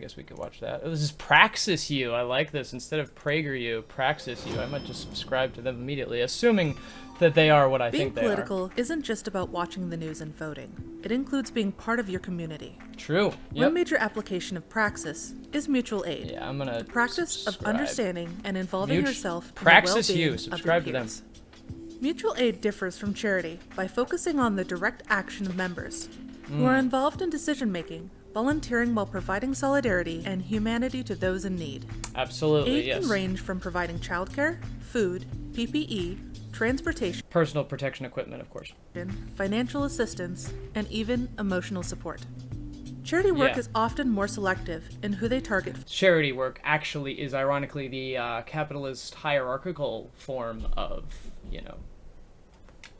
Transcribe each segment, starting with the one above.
guess we could watch that. Oh, this is PraxisU. I like this. Instead of PragerU, PraxisU. I might just subscribe to them immediately, assuming that they are what I think they are. Being political isn't just about watching the news and voting. It includes being part of your community. True. Yep. One major application of Praxis is mutual aid. Yeah, I'm gonna the practice subscribe. of understanding and involving yourself in the PraxisU. well-being Subscribe of to your them. peers. Mutual aid differs from charity by focusing on the direct action of members who are involved in decision-making, volunteering while providing solidarity and humanity to those in need. Absolutely, Aid yes. can range from providing childcare, food, PPE, transportation, Personal protection equipment, of course. financial assistance, and even emotional support. Charity work Yeah. is often more selective in who they target. Charity work actually is ironically the capitalist hierarchical form of,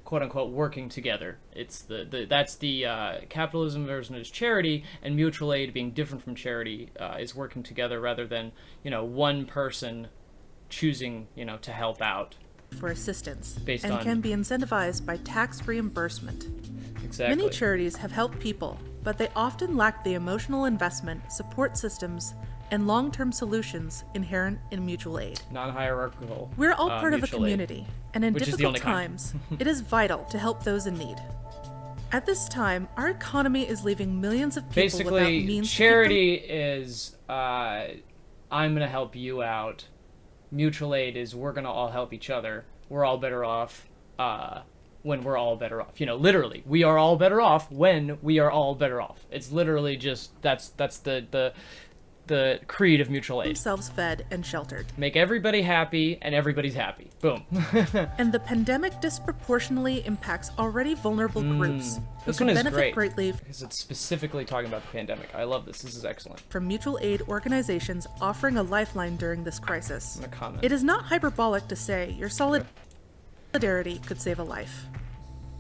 quote unquote working together. It's that's the capitalism version is charity, and mutual aid, being different from charity, is working together rather than one person choosing to help out for assistance Based and on- can be incentivized by tax reimbursement. exactly. Many charities have helped people, but they often lack the emotional investment, support systems, and long-term solutions inherent in mutual aid. Non-hierarchical. We're all part of a mutual aid. community, and in Which is the difficult only kind. times, it is vital to help those in need. At this time, our economy is leaving millions of people without Basically, means charity is I'm gonna help you out. Mutual aid is we're gonna all help each other. We're all better off when we're all better off. Literally, we are all better off when we are all better off. It's literally just that's the creed of mutual keep aid. themselves fed and sheltered. Make everybody happy, and everybody's happy. Boom. And the pandemic disproportionately impacts already vulnerable groups who This could one is benefit great greatly because it's specifically talking about the pandemic. I love this. This is excellent. from mutual aid organizations offering a lifeline during this crisis. I'm gonna comment. It is not hyperbolic to say your solidarity could save a life.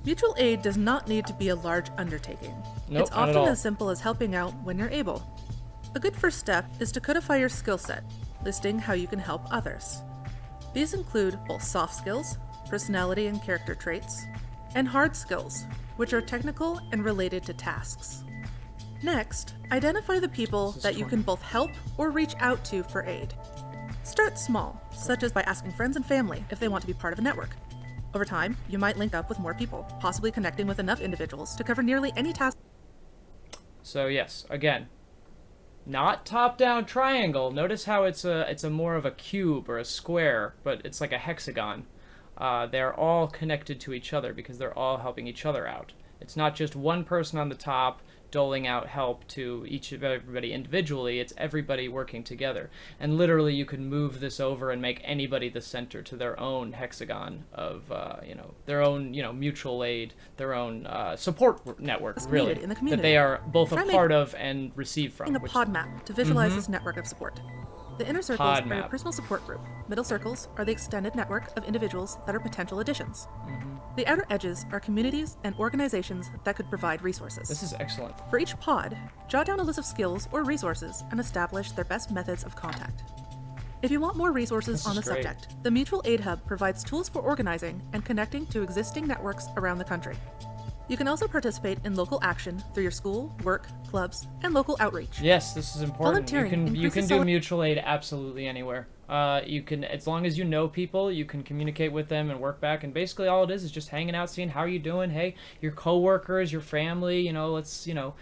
Mutual aid does not need to be a large undertaking. Nope, It's not at often all. as simple as helping out when you're able. A good first step is to codify your skill set, listing how you can help others. These include both soft skills, personality and character traits, and hard skills, which are technical and related to tasks. Next, identify the people This is that you fun. can both help or reach out to for aid. Start small, such as by asking friends and family if they want to be part of a network. Over time, you might link up with more people, possibly connecting with enough individuals to cover nearly any task. So yes, again, not top-down triangle. Notice how it's a more of a cube or a square, but it's like a hexagon. They're all connected to each other because they're all helping each other out. It's not just one person on the top doling out help to everybody individually. It's everybody working together. And literally, you can move this over and make anybody the center to their own hexagon of their own mutual aid, their own support network, That's really, needed in the that community. they are both a Try part of and receive from. A which- pod map to visualize this network of support. The inner circles Pod are your map. personal support group. Middle circles are the extended network of individuals that are potential additions. The outer edges are communities and organizations that could provide resources. This is excellent. For each pod, jot down a list of skills or resources and establish their best methods of contact. If you want more resources This on the is great. subject, the Mutual Aid Hub provides tools for organizing and connecting to existing networks around the country. You can also participate in local action through your school, work, clubs, and local outreach. Yes, this is important. You Volunteering can increases do mutual aid absolutely anywhere. You can, as long as you know people, you can communicate with them and work back. And basically, all it is just hanging out, seeing how you doing. Hey, your coworkers, your family. Let's don't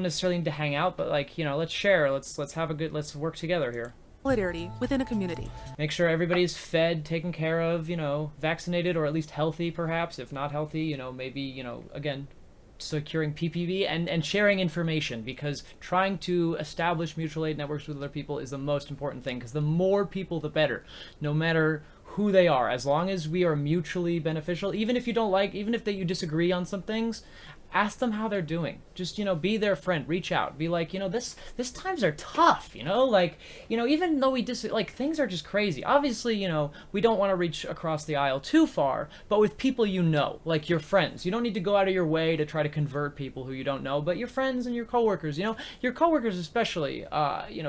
necessarily need to hang out, but let's share. Let's have a good. Let's work together here. Solidarity within a community. Make sure everybody's fed, taken care of, vaccinated, or at least healthy, perhaps. If not healthy, maybe, again, securing PPV and sharing information, because trying to establish mutual aid networks with other people is the most important thing, because the more people, the better, no matter who they are, as long as we are mutually beneficial. Even if you don't like, even if you disagree on some things, ask them how they're doing. Just, be their friend. Reach out. Be like, this times are tough, even though things are just crazy. Obviously, we don't want to reach across the aisle too far, but with people like your friends. You don't need to go out of your way to try to convert people who you don't know, but your friends and your coworkers, your coworkers especially,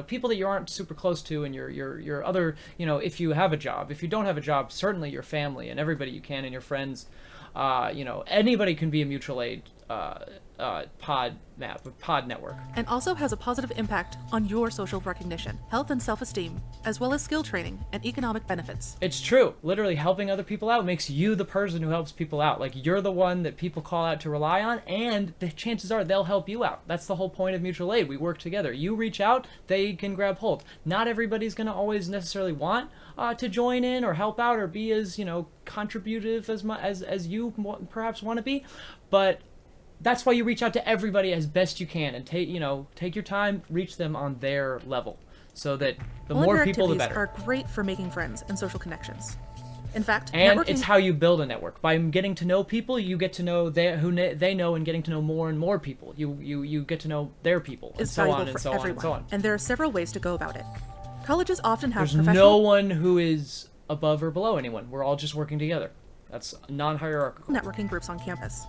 people that you aren't super close to, and your other, if you have a job. If you don't have a job, certainly your family and everybody you can, and your friends. Anybody can be a mutual aid pod network. And also has a positive impact on your social recognition, health and self-esteem, as well as skill training and economic benefits. It's true. Literally, helping other people out makes you the person who helps people out. Like, you're the one that people call out to rely on, and the chances are they'll help you out. That's the whole point of mutual aid. We work together. You reach out, they can grab hold. Not everybody's going to always necessarily want to join in or help out or be as, contributive as you perhaps want to be, but that's why you reach out to everybody as best you can and take your time, reach them on their level, so that the more people, the better. Are great for making friends and social connections. In fact, and it's how you build a network. By getting to know people, you get to know they know, and getting to know more and more people. You get to know their people, and so on and so on and so on. And there are several ways to go about it. Colleges often have There's no one who is above or below anyone. We're all just working together. That's non-hierarchical. Networking groups on campus.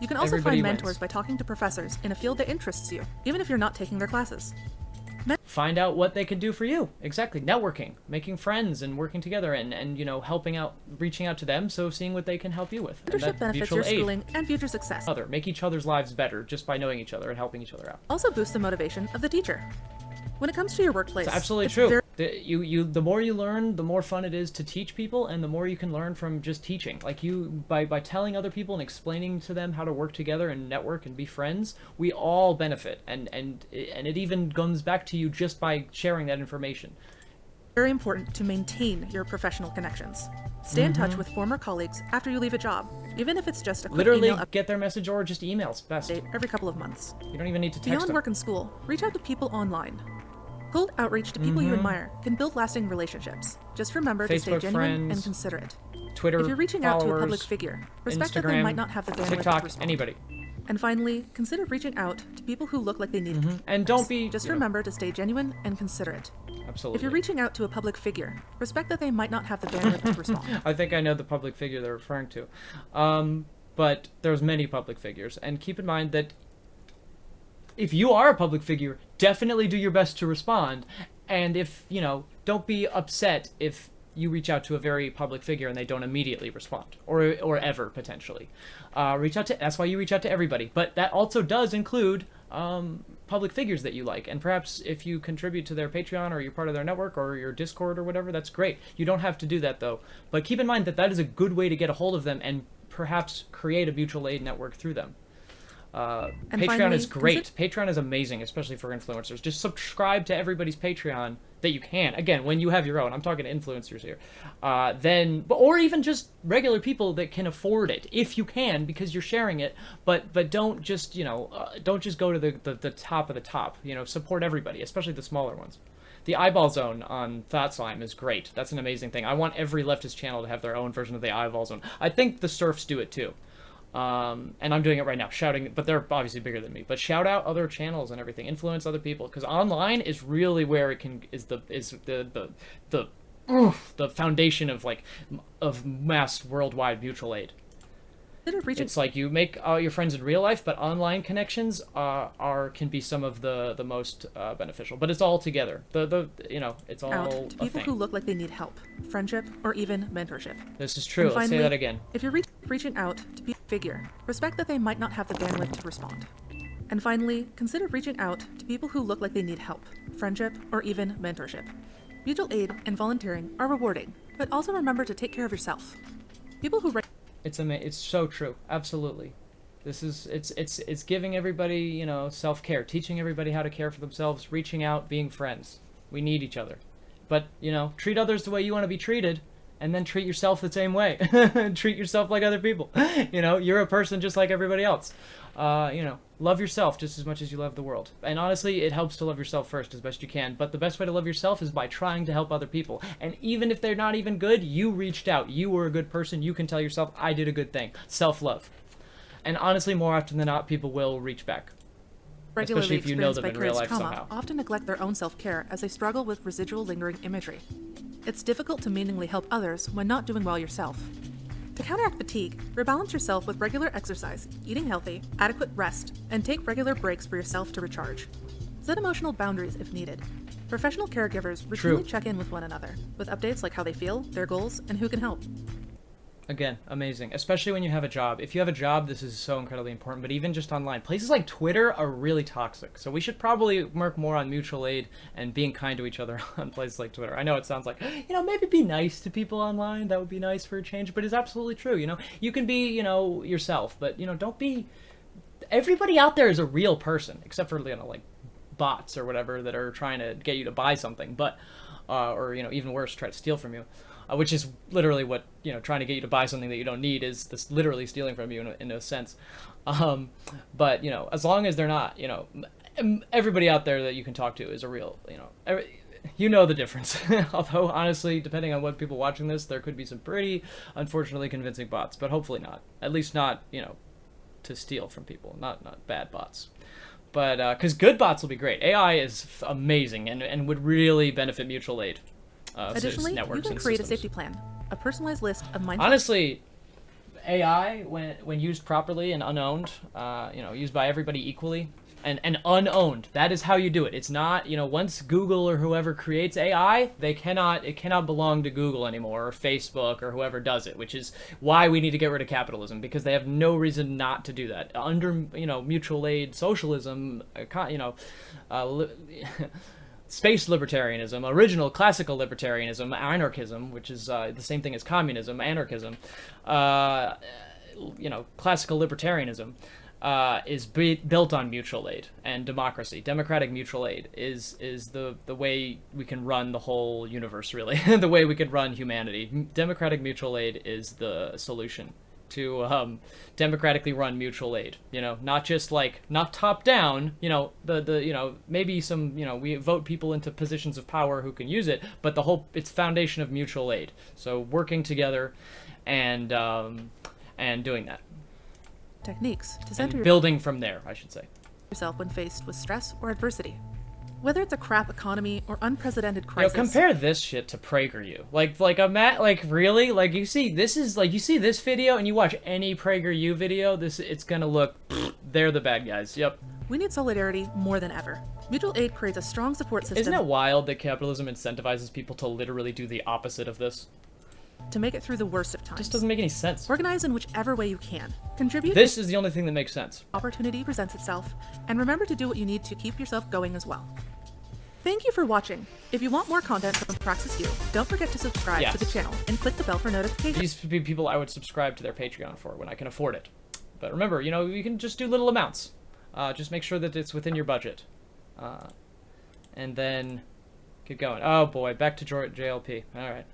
You can also Everybody find mentors wins by talking to professors in a field that interests you, even if you're not taking their classes. Find out what they can do for you. Exactly. Networking, making friends and working together and helping out, reaching out to them, so seeing what they can help you with. Mentorship benefits your schooling and future success. Make each other's lives better just by knowing each other and helping each other out. Also boost the motivation of the teacher. When it comes to your workplace, it's absolutely true. The more you learn, the more fun it is to teach people, and the more you can learn from just teaching. Like, by telling other people and explaining to them how to work together and network and be friends, we all benefit, and it even comes back to you just by sharing that information. Very important to maintain your professional connections. Stay in touch with former colleagues after you leave a job, even if it's just a quick email get their message or just emails. Best. Every couple of months. You don't even need to text Beyond them. work and school, reach out to people online. Cold outreach to people you admire can build lasting relationships. Just remember to stay genuine and considerate. Twitter, if you're reaching out to a public figure, respect Instagram, that they might not have the bandwidth TikTok, to respond. anybody. And finally, consider reaching out to people who look like they need it. And don't be... Just remember to stay genuine and considerate. Absolutely. If you're reaching out to a public figure, respect that they might not have the bandwidth to respond. I think I know the public figure they're referring to. But there's many public figures. And keep in mind that if you are a public figure, definitely do your best to respond. And if, don't be upset if you reach out to a very public figure and they don't immediately respond, or ever, potentially. That's why you reach out to everybody. But that also does include public figures that you like. And perhaps if you contribute to their Patreon, or you're part of their network, or your Discord or whatever, that's great. You don't have to do that, though. But keep in mind that that is a good way to get a hold of them and perhaps create a mutual aid network through them. Patreon is great. Patreon is amazing, especially for influencers. Just subscribe to everybody's Patreon that you can. Again, when you have your own. I'm talking to influencers here. Or even just regular people that can afford it, if you can, because you're sharing it. But don't just don't just go to the top of the top. Support everybody, especially the smaller ones. The eyeball zone on Thought Slime is great. That's an amazing thing. I want every leftist channel to have their own version of the eyeball zone. I think the Surfs do it too. And I'm doing it right now, shouting, but they're obviously bigger than me. But shout out other channels and everything, influence other people, because online is really where it is the foundation of mass worldwide mutual aid. It's like you make your friends in real life, but online connections can be some of the most beneficial. But it's all together. It's all out to people who look like they need help, friendship, or even mentorship. This is true. Let's say that again. If you're reaching out to be a figure, respect that they might not have the bandwidth to respond. And finally, consider reaching out to people who look like they need help, friendship, or even mentorship. Mutual aid and volunteering are rewarding, but also remember to take care of yourself. People who It's so true. Absolutely. It's giving everybody, self-care, teaching everybody how to care for themselves, reaching out, being friends. We need each other. But, treat others the way you want to be treated, and then treat yourself the same way. Treat yourself like other people. You're a person just like everybody else. Love yourself just as much as you love the world. And honestly, it helps to love yourself first as best you can. But the best way to love yourself is by trying to help other people. And even if they're not even good, you reached out. You were a good person. You can tell yourself, I did a good thing. Self-love. And honestly, more often than not, people will reach back. Especially if you know them in real life somehow. Often neglect their own self-care as they struggle with residual lingering imagery. It's difficult to meaningfully help others when not doing well yourself. To counteract fatigue, rebalance yourself with regular exercise, eating healthy, adequate rest, and take regular breaks for yourself to recharge. Set emotional boundaries if needed. Professional caregivers routinely check in with one another, with updates like how they feel, their goals, and who can help. Again, amazing. Especially when you have a job. If you have a job, this is so incredibly important. But even just online, places like Twitter are really toxic. So we should probably work more on mutual aid and being kind to each other on places like Twitter. I know it sounds like, maybe be nice to people online. That would be nice for a change. But it's absolutely true. You can be, yourself. But, don't be... Everybody out there is a real person. Except for, like, bots or whatever that are trying to get you to buy something. But, or, even worse, try to steal from you. Which is literally what, trying to get you to buy something that you don't need is this literally stealing from you in a sense. But, as long as they're not, everybody out there that you can talk to is a real, the difference. Although, honestly, depending on what people watching this, there could be some pretty, unfortunately, convincing bots. But hopefully not. At least not, to steal from people. Not bad bots. But, because good bots will be great. AI is amazing and would really benefit mutual aid. Additionally, you can create a safety plan, a personalized list of mindful... Honestly, AI, when used properly and unowned, used by everybody equally, and unowned, that is how you do it. It's not, once Google or whoever creates AI, it cannot belong to Google anymore, or Facebook, or whoever does it, which is why we need to get rid of capitalism, because they have no reason not to do that. Under, mutual aid socialism, space libertarianism, original classical libertarianism, anarchism, which is the same thing as communism, anarchism, classical libertarianism is built on mutual aid and democracy. Democratic mutual aid is the way we can run the whole universe, really. The way we could run humanity. Democratic mutual aid is the solution to democratically run mutual aid, not just not top down, maybe some, we vote people into positions of power who can use it, but it's foundation of mutual aid. So working together and doing that. Techniques to center building from there, I should say. Yourself when faced with stress or adversity. Whether it's a crap economy or unprecedented crisis. Compare this shit to PragerU. Really? You see this video and you watch any PragerU video, it's gonna look, they're the bad guys. Yep. We need solidarity more than ever. Mutual aid creates a strong support system. Isn't it wild that capitalism incentivizes people to literally do the opposite of this? To make it through the worst of times. Just doesn't make any sense. Organize in whichever way you can. Contribute. This is the only thing that makes sense. Opportunity presents itself, and remember to do what you need to keep yourself going as well. Thank you for watching. If you want more content from PraxisU, don't forget to subscribe to the channel and click the bell for notifications. These would be people I would subscribe to their Patreon for when I can afford it. But remember, you can just do little amounts. Just make sure that it's within your budget. And then keep going. Oh boy, back to JLP. All right.